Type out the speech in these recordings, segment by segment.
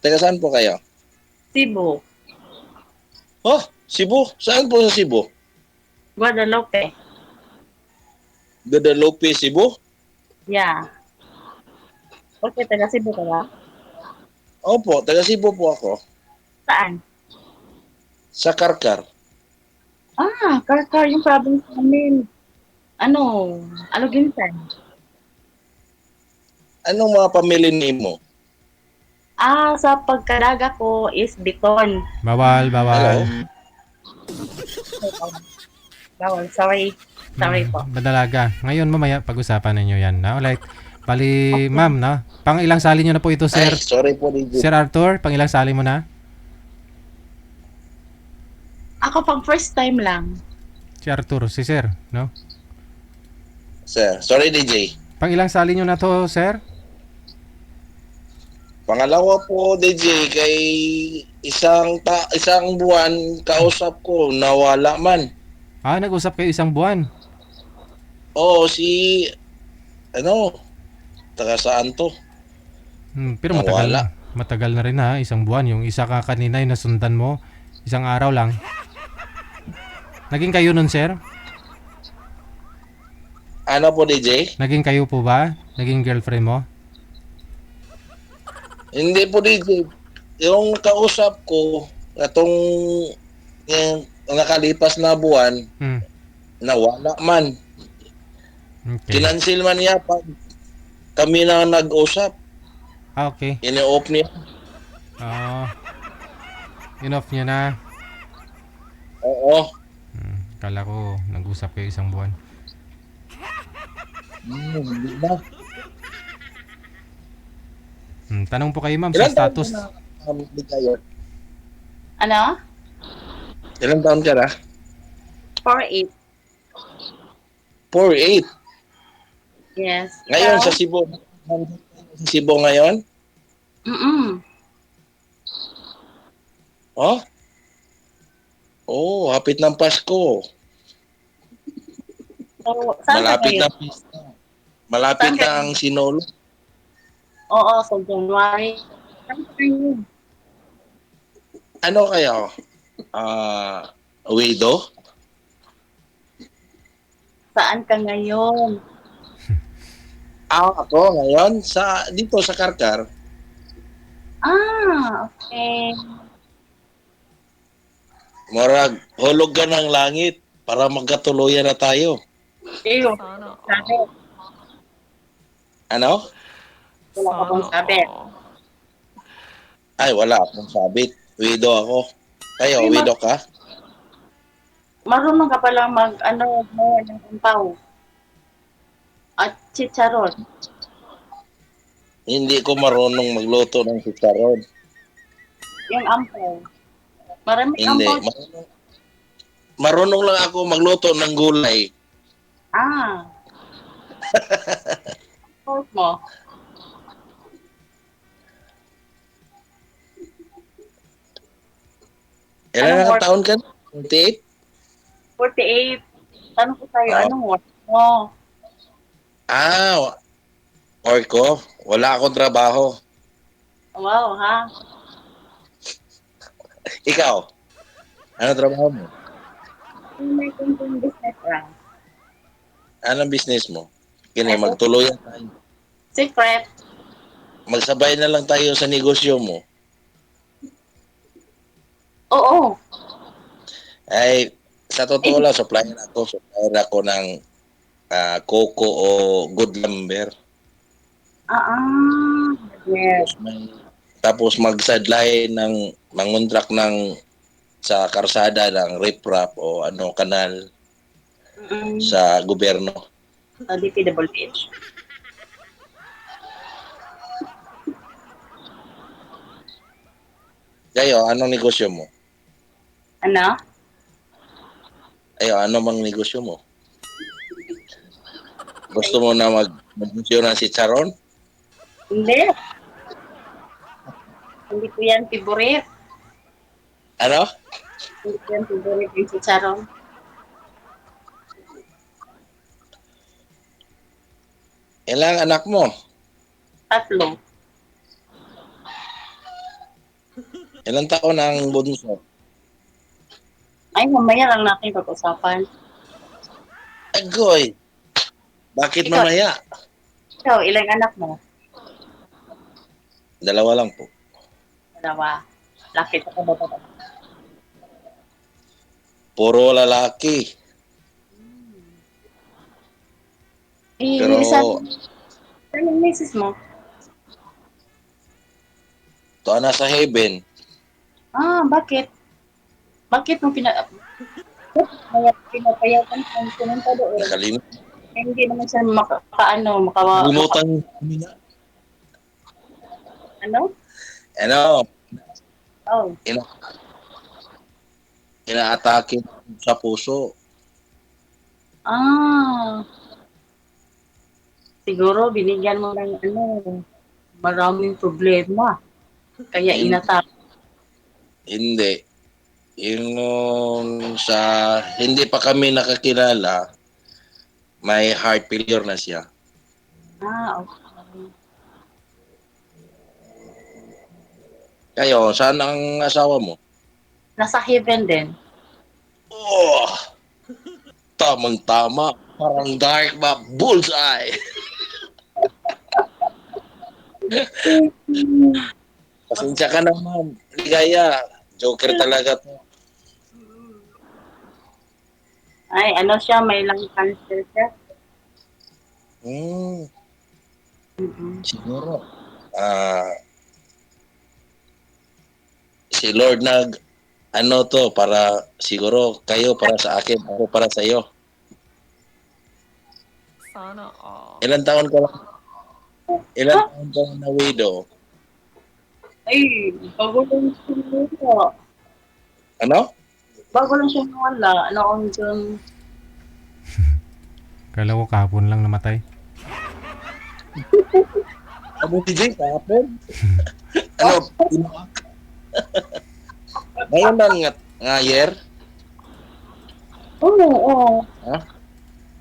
Taga saan po kayo? Cebu. Oh, Cebu. Saan po sa Cebu? Guadalupe. Guadalupe, Cebu? Yeah. Okay, taga Cebu ka ba? Opo, taga Cebu po ako. Saan? Sa Karkar. Karkar yung province namin. Ano? Aluginsan. Anong mga pamilya mo? Sa pagkaraga ko is Biton. Bawal, bawal. Hello? Bawal, sorry. Sorry po. Badalaga. Ngayon mamaya pag-usapan ninyo yan. No? Like, bali, Okay. ma'am, no? Pang ilang sali nyo na po ito, Ay, sir? sorry po, DJ. Sir Arthur, pang ilang sali mo na? Ako pang first time lang. Si Arthur, si sir, no? Sir, sorry, DJ. Pang ilang sali nyo na to, sir? Pangalawa po, DJ, kay isang buwan kausap ko, nawala man. Nag-usap kayo isang buwan. Oo, ano, taga saan to? Pero Nawala. matagal na rin ha, isang buwan. Yung isa ka kanina yung nasundan mo, isang araw lang. Naging kayo nun, sir? Ano po, DJ? Naging kayo po ba? Naging girlfriend mo? Hindi po, DJ. Yung kausap ko, yung nakalipas na buwan, Hmm. nawala man. Okay. Kinansil man niya pag kami na nag-usap. Okay. Ini-off niya. Oo. Enough niya na. Oo. Kala ko nag-usap kayo isang buwan. Hindi na. Tanong po kayo, ma'am, sa Ilan taon ka status. na, Ligayon? Ano? Ilan taon ka na? 4-8. 4'8". Yes. Ngayon Ikaw? sa Cebu. Sa Cebu ngayon? Mm-mm. Oh? Oh, hapit ng Pasko. So, saan ka Malapit kayo? na pista. Malapit Saan ka? na ang Sinolo. Oo, sa January. Saan ka kayo? Ano kayo? Widow? Saan ka ngayon? Ako ngayon dito sa Karkar. Okay. Morag hulog ka ng langit para magkatuluyan na tayo. Ew. Sabi. Ano? Wala ka bang sabi? Ay, wala akong sabit. Widow ako. Kayo, Ay, widow ka? Marunong ka palang gumawa ng ampaw. At chicharon. Hindi ko marunong magluto ng chicharon. Yung ampaw. Maraming Hindi. ampaw. Marunong lang ako magluto ng gulay. Ah. Pork mo. Ilan Anong na work? taon ka? 28? 48. Tanong ko sa'yo, Ah. anong work mo? Work ko. Wala akong trabaho. Wow, ha? Ikaw, ano trabaho mo? May kunting business lang. Anong business mo? Kini, Eto, magtuluyan tayo. secret. Magsabay na lang tayo sa negosyo mo. Oo. Ay, sa totoo lang, supplier ako ng coco o good lumber. Yes. Tapos mag-sideline ng mangontract sa karsada ng riprap o kanal Mm-mm. sa gobyerno. Sa DPWH. Kayo, anong negosyo mo? Ano? Ano mang negosyo mo? Gusto mo na mag-negosyo ng si Charon? Hindi. Hindi ko yan favorite. Ano? Hindi ko yan favorite yung chicharon. Ilang anak mo? 3. Ilang taon ang bunso? Ay, mamaya lang natin pag-usapan. Agoy, bakit Ikaw, mamaya? ikaw, ilang anak mo? Dalawa lang po. Dalawa. Laki ka ba ba? Puro lalaki. Eh, Pero, saan yung misis mo? to na sa heaven. Ah, bakit? Bakit mo pinapayagan kung pumunta doon? Nakalimutan. Eh, hindi naman siya maka, Nakalimutan kami na. ano? Ano, Oh. ina inaatake sa puso. Ah, siguro binigyan mo ng maraming problema. Kaya Hin- inatake. Hindi. Yung sa hindi pa kami nakakilala, may heart failure na siya. Ah, okay. Kayo, saan ang asawa mo? Nasa heaven din. Oh, tamang-tama. Parang dark ba? Bullseye. Pasensya ka naman. Ligaya. Joker talaga to. Ay, ano siya, may lung cancer siya. Hmm, Mm-mm. siguro. Si Lord ano to, para siguro kayo para sa akin, ako para sa iyo. Sana all. Ilan taon ka lang? Ilan taon ka na widow? Ay, bago lang siya nawala. Ano? Bago lang siya nawala. Noong June. Kala ko kahapon lang namatay. Ano DJ kahapon? Ano? Ngayon lang nga year? Oo, oo. Ha?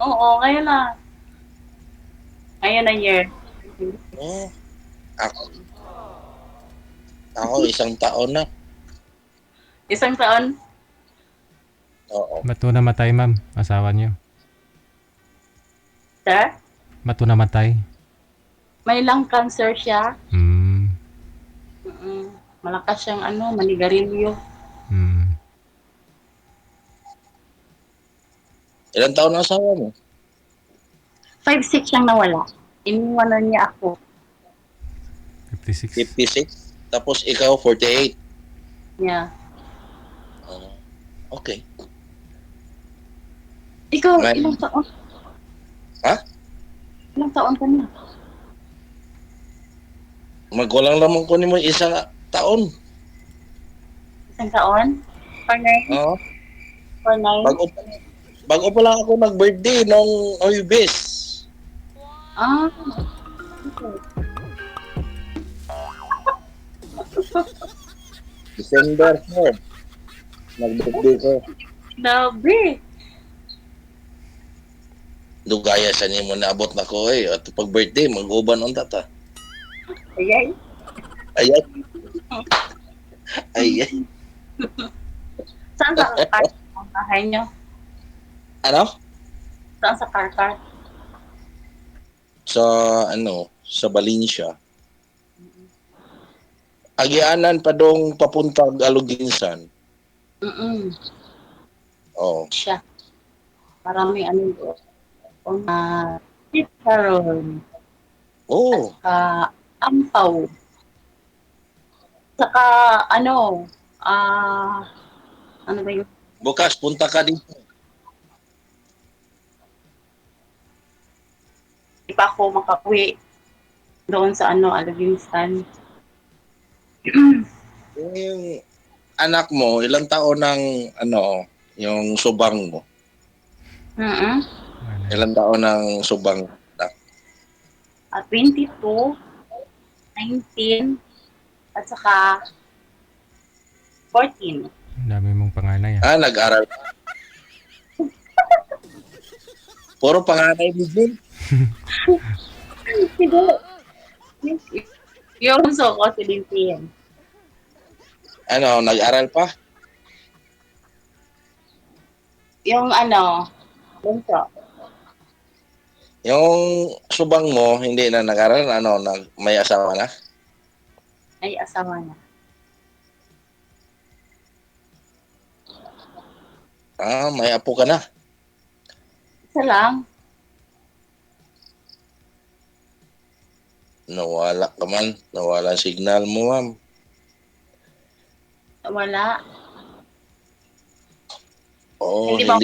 Oo, ngayon na. Ngayon na year. Oh, ako. Ako isang taon na. Isang taon. Oo. Ba't to namatay, ma'am? Asawa niyo. Sir? Ba't to namatay? May lung cancer siya. Hmm. Mm-mm. Malakas siyang manigarilyo. Hmm. Ilan taon ang asawa mo? 5'6" siyang nawala. Iniwanan niya ako. 56. 56. Tapos ikaw 48. Yeah. Oh, okay. Ikaw, May- ilang taon? Ha? Ilang taon ka na? Magwalang lamang ko ni mo isang taon. Isang taon? For nine? Oo. For nine? Bago pa lang ako nag-birthday nung Huwebes. Ah. Okay. December 4. Nag-birthday ko. Grabe. Dugaya sa nimo naabot na ko eh. At pag birthday, mag-uban on tata. Ayay. Ayay. Ayay. Saan sa Karkar ang bahay niyo? Ano? Saan sa Karkar? Sa Valencia. Agianan pa dong papuntag Aluginsan. Mm-mm. Oh. Siya. Maraming doon. Chicharon. Oh. Ampaw. Saka, ano ba yun? Bukas punta ka dito. Di pa ako makauwi doon sa Alavinsan. Yung anak mo, ilang taon ng yung subang mo? Mm-mm. Ilang taon ng subang? 22, 19, at saka 14. Ang dami mong panganay. Nag-aral. Puro panganay ni Jim. Siguro, yung bunso ko si Lintian. Ano, nag-aral pa? Yung bunso. Yung subang mo, hindi na nag-aral, ano, may asawa na? Ay, asawa na. Ah, may apo ka na. Isa lang. Nawala ka man. Nawala ang signal mo, ma'am. Wala. Oh, Hindi ba?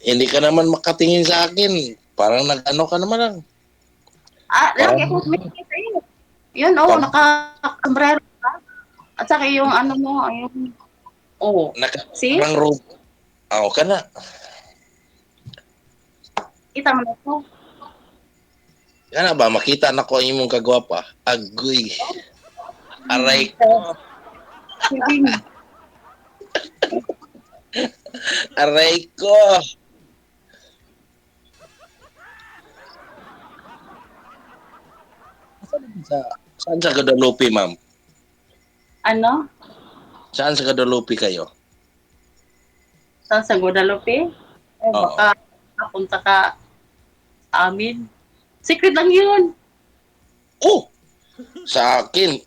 hindi ka naman makatingin sa akin. Parang nag-ano ka naman lang. Lagi Parang, ako tumingin sa iyo. Yun, parang naka-sombrero ka. At saka yung mo, see? parang robe. Ako ka na. Kita mo na to. Yan ba, makita na ko ang imong kagwapa. Agoy. Aray ko. Sibing. Aray ko. Saan sa Guadalupe, ma'am? Ano? Saan sa Guadalupe kayo? Sa Guadalupe? Oo. Baka napunta ka sa amin. Secret lang yun. Oh! Sa akin,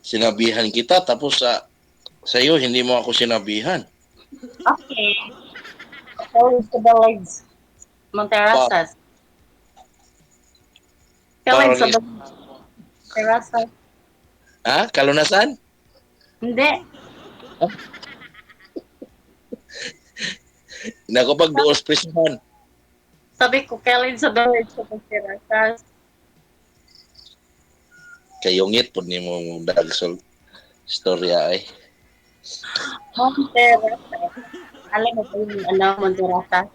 sinabihan kita, tapos sa iyo, hindi mo ako sinabihan. Okay. Towards to the Lords. Monterasas. Kailan Parang sa Monterasas? Ha? Kalunasan? Hindi. Nakapag-duos prisuhan. Sabi ko, kailan sa Lords sa Monterasas? Kayungit po ni mo dagsol storya ay. Monterasas. Alam mo ba yung Monterasas?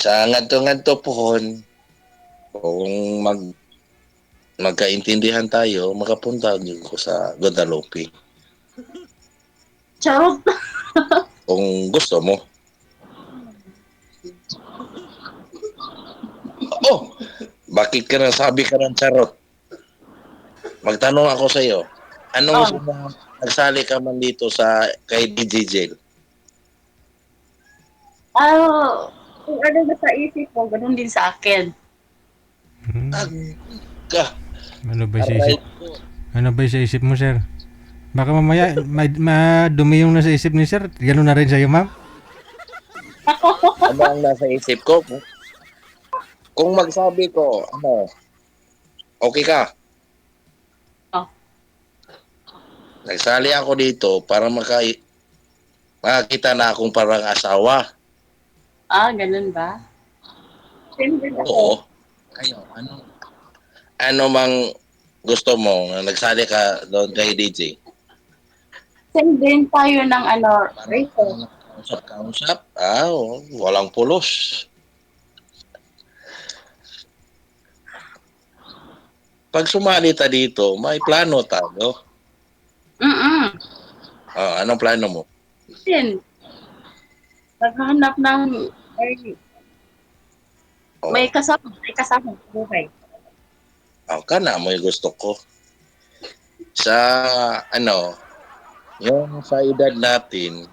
Sa ngadto-ngadto pohon, kung magkaintindihan tayo, makapunta din ko sa Guadalupe. Charot. Kung gusto mo. Oh! Bakit ka nasabi ka ng charot? Magtanong ako sa iyo. Anong gusto mo? Nagsali ka man dito kay DJ Jail? Kung ano ba sa isip mo, ganun din sa akin. Ka. Ano ba sa isip? Ano ba sa isip mo, sir? Baka mamaya madumi yung nasa isip ni sir. Ganun na rin sa'yo, ma'am. Ano ang nasa isip ko? Kung magsabi ko, okay ka? Oh. Nagsali ako dito para makakita na akong parang asawa. Ganun ba? Same din ako. Oo. Kayo, ano mang gusto mo na nagsali ka doon kay DJ? Same din tayo ng racer. Kausap? Walang pulos. Pag sumali ta dito, may plano tayo. Anong plano mo? Din. Naghahanap ng may kasama sa buhay. Ka na mo yung gusto ko. Sa yung sa edad natin,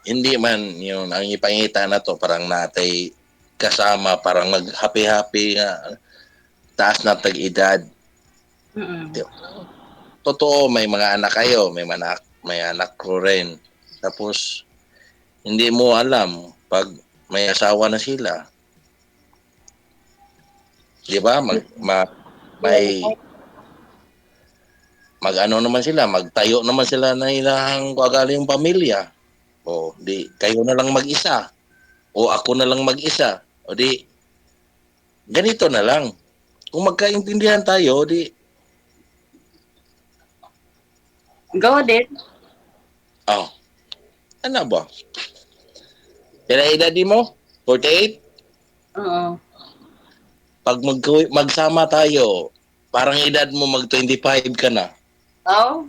hindi man yun ang ipangita na to parang natay kasama, parang mag-happy-happy nga taas na tag-edad. Totoo, may mga anak kayo, may anak ko rin. Tapos hindi mo alam pag may asawa na sila. 'Di ba? Mag-ano naman sila, magtayo naman sila na ilang kagaling pamilya. O di kayo na lang mag-isa. O ako na lang mag-isa. O di ganito na lang. Kung magkaintindihan tayo, di Go din. Ano ba? Kaya edad mo? 48? Oo. Pag magsama tayo, parang edad mo mag-25 ka na. Oh?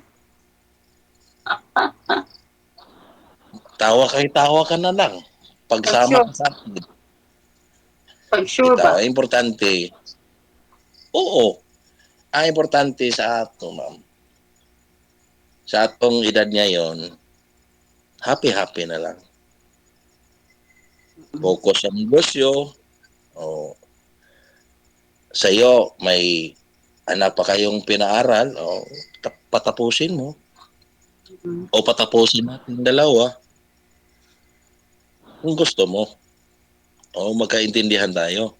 Tawa ka na lang. Pagsama ka sa akin. Pag sure ba? Importante. Oo. ang importante sa ato, ma'am, sa atong edad ngayon, happy-happy na lang. Focus sa negosyo. O, sa iyo, may anak pa kayong pinaaral, o, patapusin mo. Mm. O patapusin natin dalawa. Kung gusto mo. O magkaintindihan tayo.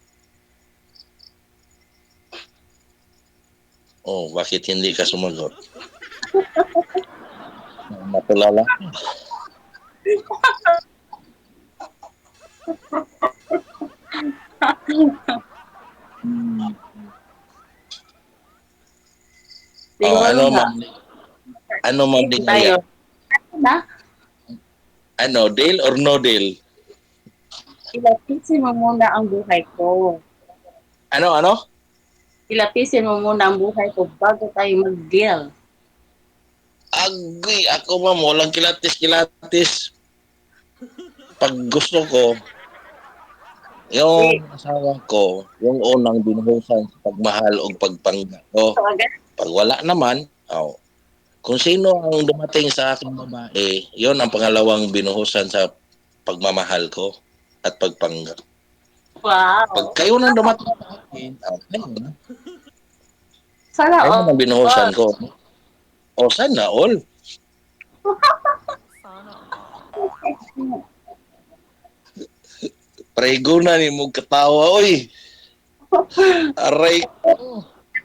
O, bakit hindi ka sumagot? Matulala. O, Siguro ano, nga. ma'am? Ano, ma'am, Hindi Ligaya? tayo. Ano na? Ano, deal or no deal? Ilapisin mo muna ang buhay ko. Ano? Ilapisin mo muna ang buhay ko bago tayo mag-deal. Agree ako, ma'am. Walang kilatis-kilatis. Pag gusto ko, yung asawa ko, yung unang binuhusan sa pagmahal o pagpangga ko. So, agad, Pag wala naman, kung sino ang dumating sa aking babae, yon ang pangalawang binuhusan sa pagmamahal ko at pagpangga. Pag wow. kayo nang dumating sa akin, kayo na. Sana Kayo all. nang binuhusan ko. O sana all. Prego na ni mo katawa, oy. Aray.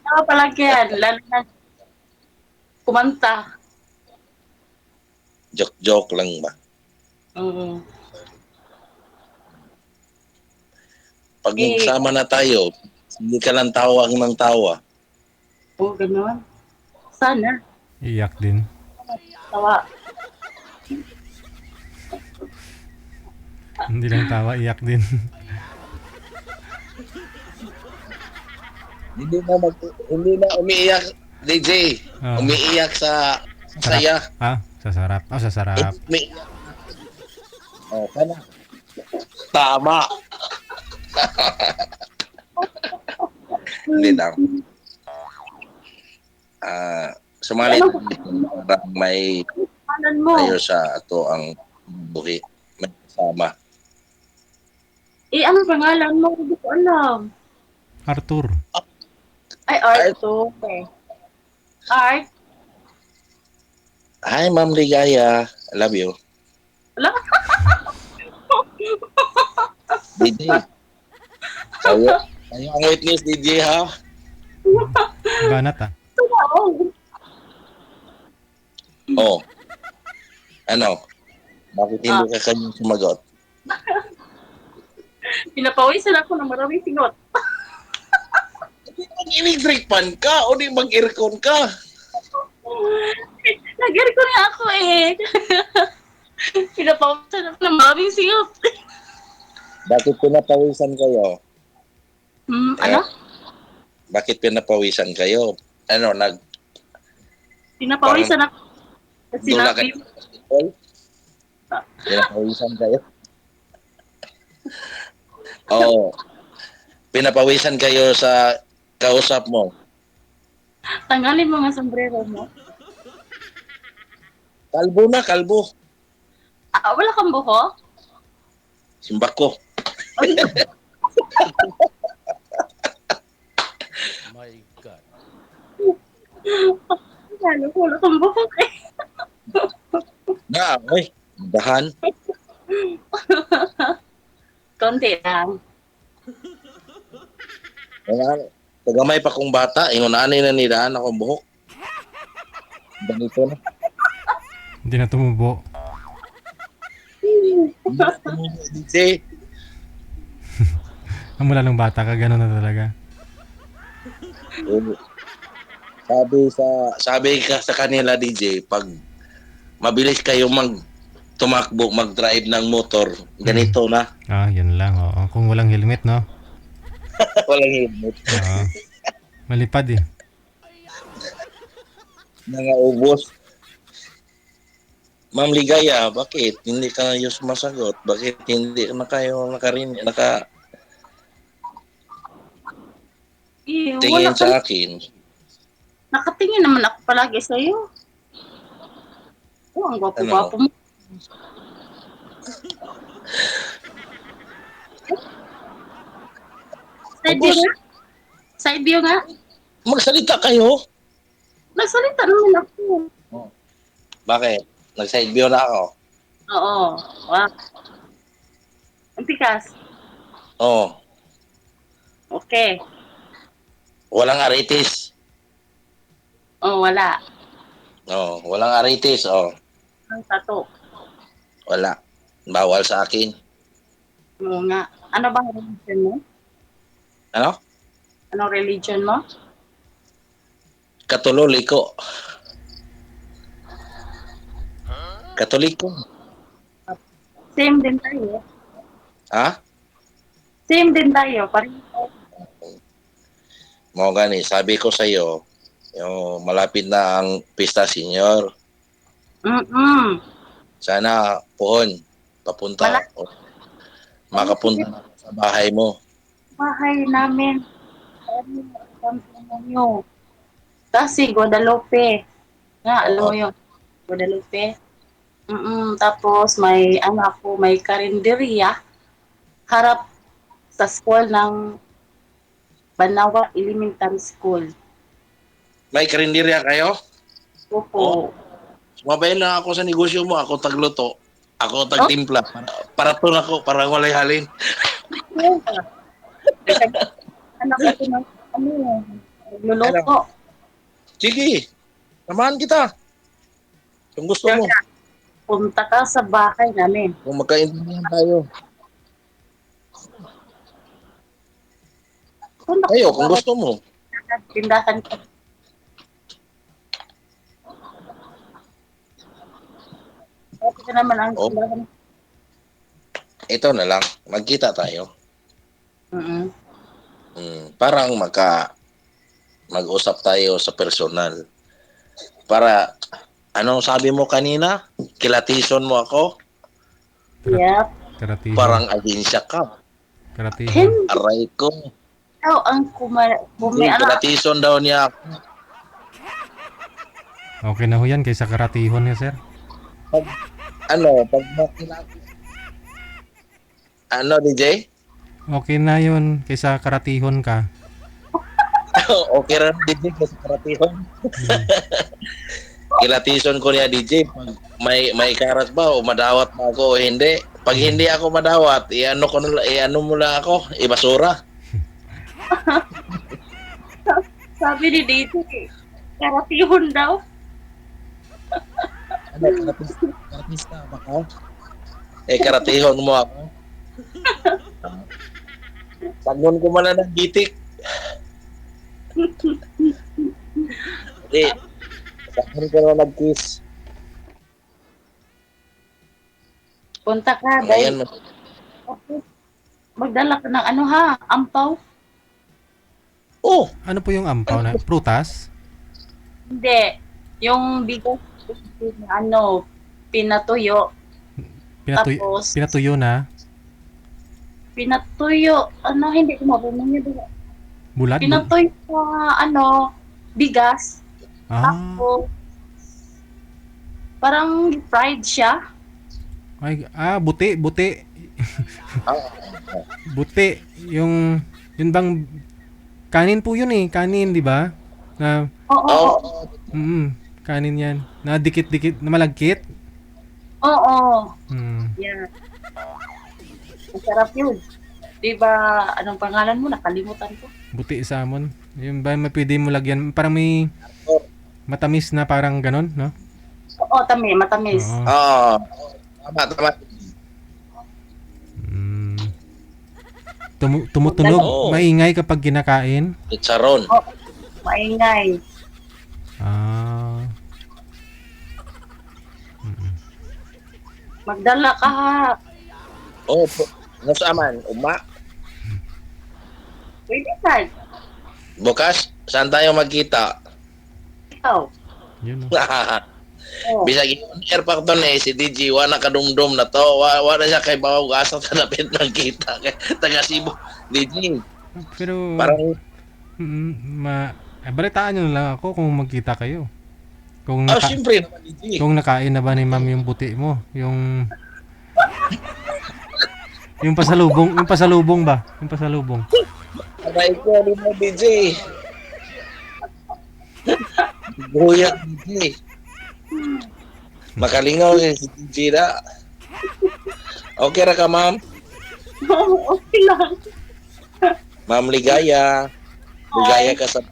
Ano pala yan? Lalo na kumanta. Joke lang ba? Mm. Pag nagsama na tayo, hindi ka lang tawag ng tawa. Oh, ganun. Sana. Iyak din. Tawa. Hindi lang tawa, iyak din. Hindi na umiiyak, DJ. Ah. Umiiyak sa saya. Sa sarap. Sa sarap. Umiiyak. Sana. Tama. Hindi lang. Sumalit para may Anan mo. tayo sa ato ang buhi. May kasama. Ano pangalan mo? Hindi ko alam. Arthur. Ay, Art to. Okay. Art? Hi, Ma'am Ligaya. I love you. Wala. DJ. Kayo ang witness, DJ, ha? Banat ah. Oh. Ano? Bakit hindi ka kanyang sumagot? Pinapawisan ako ng maraming singot. Mag-electric fan ka o di mag-aircon ka? Nag-air ko nga ako eh. Pinapawisan ako ng maraming singot. Bakit pinapawisan kayo? Ano? Bakit pinapawisan kayo? Ano, Pinapawisan ako. Kasi dula sinabi kayo sa basketball? Pinapawisan kayo? Oo. Pinapawisan kayo sa kausap mo. tanggalin mo nga sombrero mo. Kalbo na, kalbo. Wala kang buho? Simbak ko. My God. Wala kang buho eh. Oy. Dahan. Konti lang. Tagamay pa kong bata, ingon ani na nidaan akong buhok. Ganito na. Hindi na tumubo. DJ, Mula nung bata ka, gano'n na talaga. sabi ka sa kanila, DJ, pag mabilis kayo tumakbo, mag-drive ng motor, ganito na. Yun lang. Oo. Kung walang helmet, no? Walang helmet. Oo. Malipad eh. Nangaubos. Ma'am Ligaya, bakit hindi kayo sumasagot? Bakit hindi na kayo Wala tingin kang, sa akin? Nakatingin naman ako palagi sa'yo. Oh, ang gwapo-gwapo mo. Side view Tapos, nga? Side view nga? magsalita kayo. Nagsalita naman ako. Bakit? Nag-side view na ako. Oo. Wow. Ang tikas. Oh, Okay. walang aritis. Oh, wala. Oh, walang aritis. Oh, Ang tato. wala. Bawal sa akin. Oo nga. Ano ba ang religion mo? Ano? Anong religion mo? Katoliko. Katoliko. Same din tayo. Ha? Same din tayo. Pareho. Mo gani, sabi ko sa iyo, yung malapit na ang Pista Senior. Mm-mm. Sana pohon papunta Malapit. o makapunta na sa bahay mo. Bahay namin. Ano? Kasi Guadalupe. Nga, alam mo yun. Guadalupe. Tapos may ano ako, may karinderya harap sa school ng Banawa Elementary School. May karinderya kayo? Opo. Sumabay lang ako sa negosyo mo, ako tagluto. Ako tagtimpla. Para to na ko, para walay halin. Anak ako ng ano, nagluluto. Sige, samahan kita. Kung gusto mo. Punta ka sa bahay namin. Kung magkaintindihan tayo. Punta ka Kayo, sa kung bahay, gusto mo. tindahan ka. Okay naman ang Oh. tindahan. Ito na lang, magkita tayo. Mm-mm. Parang mag-usap tayo sa personal. Para, anong sabi mo kanina? Kilatison mo ako? Yep. Karatihon. Parang agensya ka. Karatihon. Aray ko. Ikaw ang kumiala. Kilatison daw niya ako. Okay na ho yan kaysa karatihon niya, sir. Pag makilala. Ano, DJ? Okay na yun kaysa karatihon ka. Okay rin, DJ, kasi karatihon. Kilatison ko niya, DJ. Pag may karat ba o madawat ba ako o hindi? Pag hindi ako madawat, iano mo lang ako, ibasura. Sabi ni Dito, karatihon daw. Karatista ba ka? Karatihon mo ako. Tagon ko man ng gitik. Hindi. Tagon ko na nag-kiss. Punta ka, Ngayon, dahil magdala ka ng ano ha, ampaw. oh, Ano po yung ampaw na? Prutas? Hindi. Yung bigas, ano, pinatuyo. Tapos, Pinatuyo na? pinatuyo, ano, hindi ko mabunong yun. Bulat? Pinatuyo sa, ano, bigas. Ah, Tapos, parang fried siya. buti. Buti. Yung bang kanin po yun eh. Kanin, di ba? Na, Oo, kanin yan. Na dikit-dikit, na malagkit. oo. Hmm. Yan. Ang sarap yun. Di ba, anong pangalan mo? Nakalimutan ko. Buti salmon. Yung ba may pwede mo lagyan? Parang may matamis na parang ganon, no? Oo, matamis. Oo. Oo. Tama. Mm. Tumutunog, Oo. maingay kapag kinakain. Chicharon. Maingay. Ah. Magdala ka ha. Oh, nasa man, uma. Pwede ka. Bukas, saan tayo magkita? Ikaw. Yun. Oh. Bisag i-share pa ko to si DJ, wala kadumdum na to. Wala siya kay bawaw gasa sa lapit ng kita. Kay taga Cebu. DJ, Pero parang balitaan nyo na lang ako kung magkita kayo. Kung, Siyempre naman, DJ. kung nakain na ba ni ma'am yung puti mo? Yung pasalubong ba? Yung pasalubong. Aray ko, ano mo, DJ? Buyak, DJ. Makalingaw si DJ na. Okay ra ka, ma'am? Okay lang. Ma'am Ligaya. Ligaya ka sa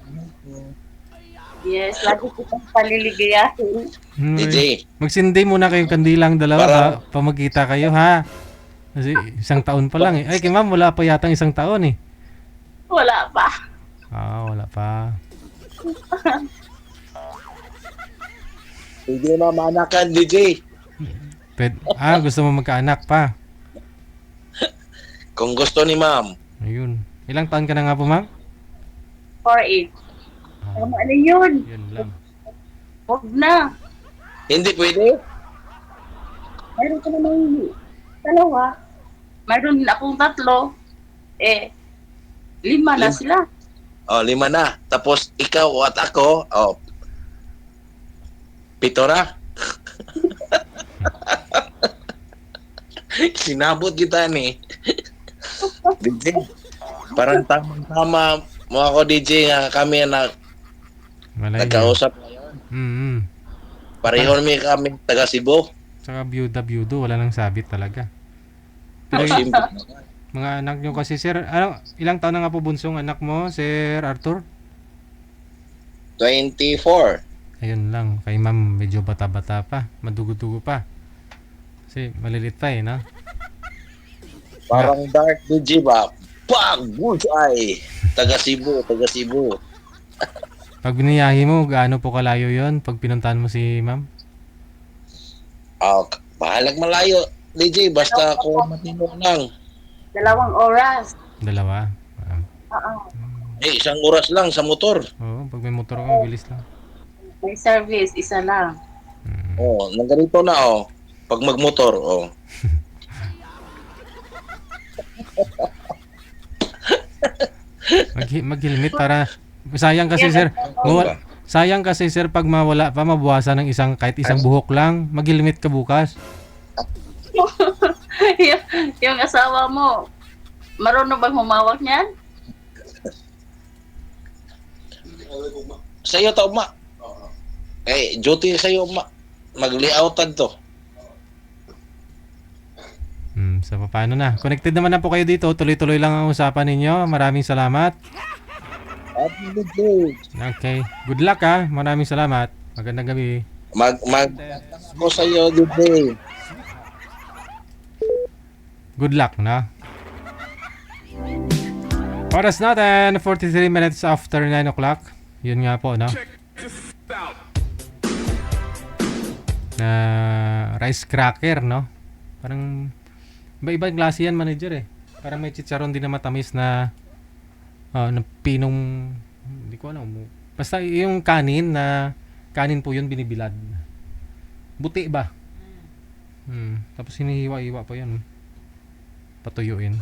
Yes, lagi kitang paliligayahin. DJ. Magsindi muna kayong kandilang dalawa Para- pa magkita kayo ha. Kasi isang taon pa lang eh. Ay, kay ma'am, wala pa yatang isang taon eh. Wala pa. Wala pa. Hindi na manakan, DJ. Gusto mo magkaanak pa. Kung gusto ni ma'am. Ayun. Ilang taon ka na nga po, ma'am? 4-8. Ano yun? Yun lang. Huwag na. Hindi pwede. Mayroon ka namang dalawa. Mayroon din akong 3. 5 na sila. 5 na. Tapos ikaw at ako, 7 na. Sinabot kita ni. DJ. Parang tamang-tama mo ako, DJ, nga kami na Malay niya. nagkausap ngayon. Pareho kami taga Cebu. Saka byuda, wala nang sabit talaga. Oh, Pero simple. mga anak nyo kasi, sir, ilang taon na nga po bunsong anak mo, Sir Arthur? 24. Ayun lang, kay ma'am medyo bata-bata pa, madugo-dugo pa. Kasi malilit pa eh, no? Parang dark DJ ba? Pag! Bullseye! Taga Cebu, taga Cebu. Pag biniyahe mo, gaano po kalayo yon pag pinuntahan mo si ma'am? Bahalag malayo, DJ. Basta ako matino lang. 2 oras. Dalawa. Oo. 1 oras lang sa motor. Oo, pag may motor ka, bilis lang. May service, 1 lang. Nang ganito na, pag magmotor, Mag-helmet para sayang kasi sir. Sayang kasi sir pag mawala pa mabawasan ng kahit isang buhok lang. Mag-helmet ka bukas. yung asawa mo, marunong bang humawak niyan? Sa'yo to, ma. Duty sa'yo, ma. Mag-layoutan to. So paano na? Connected naman na po kayo dito. Tuloy-tuloy lang ang usapan ninyo. Maraming salamat. Happy birthday. Okay. Good luck ha. Maraming salamat. Magandang gabi. Ako sa'yo, DJ. Good luck na. Oras natin, 43 minutes after 9 o'clock. Yun nga po, no? Na rice cracker, no? Parang iba-ibang klase yan, manager eh. Parang may chicharon din na matamis na na pinong, hindi ko alam. Basta yung kanin po yun binibilad. Buti ba? Tapos hinihiwa-hiwa pa yun. Patuyuin.